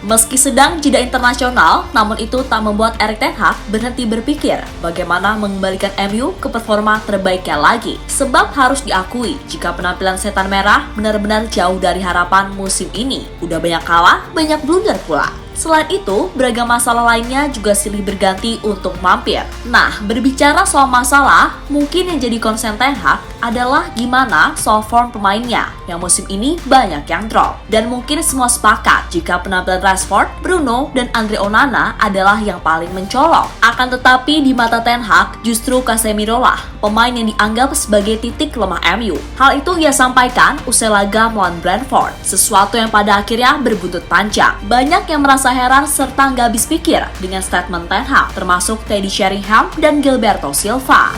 Meski sedang jeda internasional, namun itu tak membuat Erik ten Hag berhenti berpikir bagaimana mengembalikan MU ke performa terbaiknya lagi. Sebab harus diakui, jika penampilan setan merah benar-benar jauh dari harapan musim ini. Udah banyak kalah, banyak blunder pula. Selain itu, beragam masalah lainnya juga silih berganti untuk mampir. Nah, berbicara soal masalah, mungkin yang jadi konsen Ten Hag adalah gimana soal form pemainnya, yang musim ini banyak yang drop. Dan mungkin semua sepakat jika penampilan Rashford, Bruno, dan Andre Onana adalah yang paling mencolok. Akan tetapi di mata Ten Hag, justru Casemiro lah pemain yang dianggap sebagai titik lemah MU. Hal itu ia sampaikan usai laga melawan Brentford, sesuatu yang pada akhirnya berbuntut panjang. Banyak yang merasa heran serta nggak habis pikir dengan statement Ten Hag, termasuk Teddy Sheringham dan Gilberto Silva.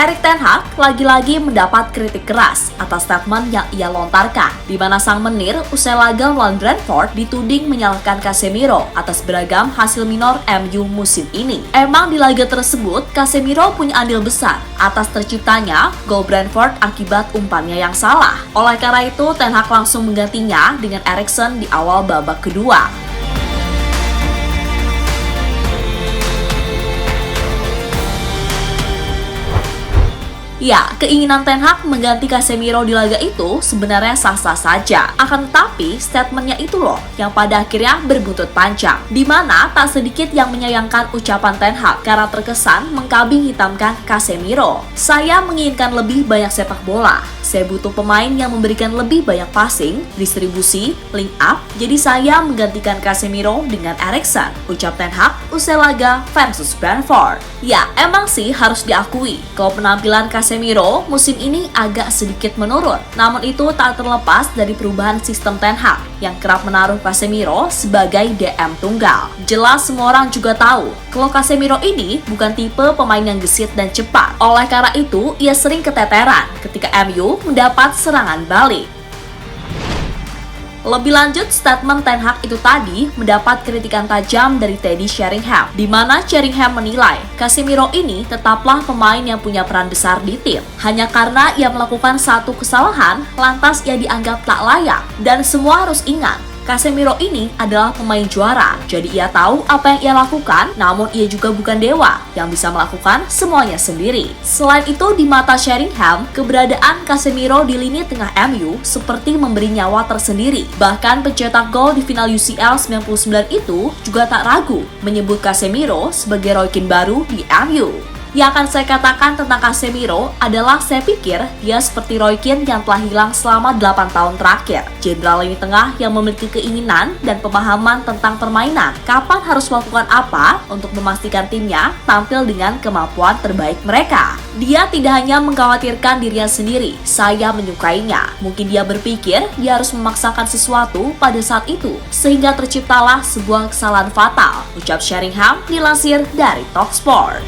Erik ten Hag lagi-lagi mendapat kritik keras atas statement yang ia lontarkan, di mana sang menir usai laga melawan Brentford dituding menyalahkan Casemiro atas beragam hasil minor MU musim ini. Emang di laga tersebut, Casemiro punya andil besar atas terciptanya gol Brentford akibat umpannya yang salah. Oleh karena itu, Ten Hag langsung menggantinya dengan Eriksen di awal babak kedua. Ya, keinginan Ten Hag mengganti Casemiro di laga itu sebenarnya sah-sah saja. Akan tetapi, statementnya itu loh yang pada akhirnya berbuntut panjang. Di mana tak sedikit yang menyayangkan ucapan Ten Hag karena terkesan mengkambing hitamkan Casemiro. Saya menginginkan lebih banyak sepak bola. Saya butuh pemain yang memberikan lebih banyak passing, distribusi, link up. Jadi saya menggantikan Casemiro dengan Eriksen, ucap Ten Hag usai laga versus Brentford. Ya, emang sih harus diakui kalau penampilan Casemiro musim ini agak sedikit menurun. Namun itu tak terlepas dari perubahan sistem Ten Hag yang kerap menaruh Casemiro sebagai DM tunggal. Jelas semua orang juga tahu kalau Casemiro ini bukan tipe pemain yang gesit dan cepat. Oleh karena itu, ia sering keteteran ketika MU mendapat serangan balik. Lebih lanjut, statement Ten Hag itu tadi mendapat kritikan tajam dari Teddy Sheringham, di mana Sheringham menilai Casemiro ini tetaplah pemain yang punya peran besar di tim. Hanya karena ia melakukan satu kesalahan, lantas ia dianggap tak layak. Dan semua harus ingat, Casemiro ini adalah pemain juara, jadi ia tahu apa yang ia lakukan, namun ia juga bukan dewa yang bisa melakukan semuanya sendiri. Selain itu, di mata Sheringham, keberadaan Casemiro di lini tengah MU seperti memberi nyawa tersendiri. Bahkan pencetak gol di final UCL 99 itu juga tak ragu menyebut Casemiro sebagai Roy Keane baru di MU. Yang akan saya katakan tentang Casemiro adalah saya pikir dia seperti Roy Keane yang telah hilang selama 8 tahun terakhir. Jenderal lini tengah yang memiliki keinginan dan pemahaman tentang permainan. Kapan harus melakukan apa untuk memastikan timnya tampil dengan kemampuan terbaik mereka. Dia tidak hanya mengkhawatirkan dirinya sendiri, saya menyukainya. Mungkin dia berpikir dia harus memaksakan sesuatu pada saat itu, sehingga terciptalah sebuah kesalahan fatal, ucap Sheringham dilansir dari Talksport.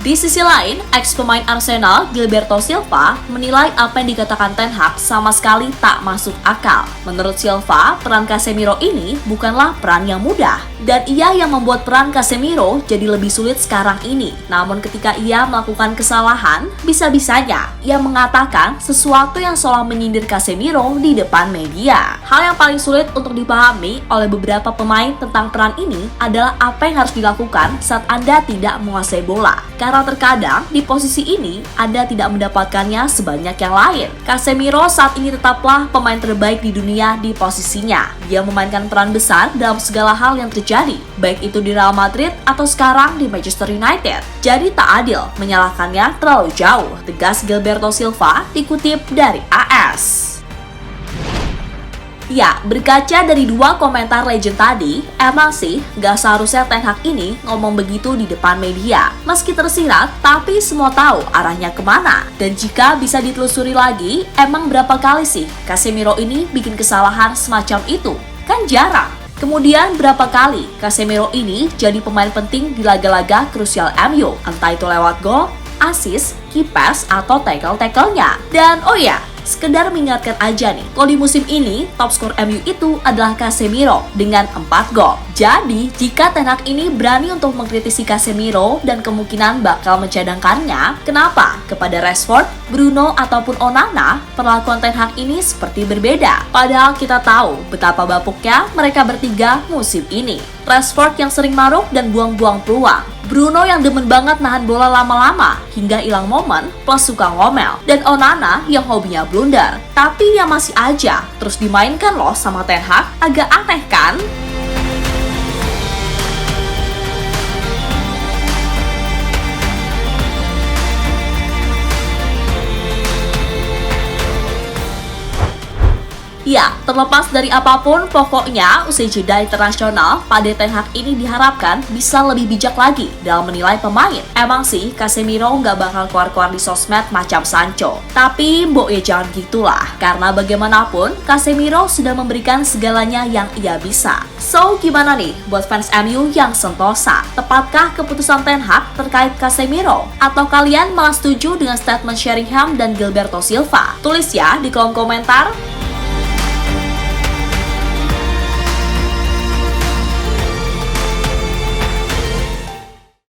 Di sisi lain, ex-pemain Arsenal Gilberto Silva menilai apa yang dikatakan Ten Hag sama sekali tak masuk akal. Menurut Silva, peran Casemiro ini bukanlah peran yang mudah, dan ia yang membuat peran Casemiro jadi lebih sulit sekarang ini. Namun ketika ia melakukan kesalahan, bisa-bisanya ia mengatakan sesuatu yang seolah menyindir Casemiro di depan media. Hal yang paling sulit untuk dipahami oleh beberapa pemain tentang peran ini adalah apa yang harus dilakukan saat Anda tidak menguasai bola. Karena terkadang di posisi ini Anda tidak mendapatkannya sebanyak yang lain. Casemiro saat ini tetaplah pemain terbaik di dunia di posisinya. Dia memainkan peran besar dalam segala hal yang terjadi, baik itu di Real Madrid atau sekarang di Manchester United. Jadi tak adil menyalahkannya terlalu jauh, tegas Gilberto Silva dikutip dari AS. Ya, berkaca dari dua komentar legend tadi, emang sih gak seharusnya Ten Hag ini ngomong begitu di depan media. Meski tersirat, tapi semua tahu arahnya kemana. Dan jika bisa ditelusuri lagi, emang berapa kali sih Casemiro ini bikin kesalahan semacam itu? Kan jarang. Kemudian berapa kali Casemiro ini jadi pemain penting di laga-laga krusial MU, entah itu lewat gol, assist, key pass, atau tackle-tackle-nya. Dan oh ya, sekedar mengingatkan aja nih, kalau di musim ini, top skor MU itu adalah Casemiro dengan 4 gol. Jadi, jika Ten Hag ini berani untuk mengkritisi Casemiro dan kemungkinan bakal mencadangkannya, kenapa kepada Rashford, Bruno, ataupun Onana, perlakuan Ten Hag ini seperti berbeda? Padahal kita tahu betapa bapuknya mereka bertiga musim ini. Rashford yang sering maruk dan buang-buang peluang, Bruno yang demen banget nahan bola lama-lama hingga hilang momen plus suka ngomel, dan Onana yang hobinya blunder. Tapi yang masih aja terus dimainkan loh sama Ten Hag, agak aneh kan? Ya, terlepas dari apapun, pokoknya usai jeda internasional, pada Ten Hag ini diharapkan bisa lebih bijak lagi dalam menilai pemain. Emang sih, Casemiro nggak bakal keluar-keluar di sosmed macam Sancho. Tapi, mbok ya jangan gitulah, karena bagaimanapun, Casemiro sudah memberikan segalanya yang ia bisa. So, gimana nih buat fans MU yang sentosa? Tepatkah keputusan Ten Hag terkait Casemiro? Atau kalian malah setuju dengan statement Sheringham dan Gilberto Silva? Tulis ya di kolom komentar.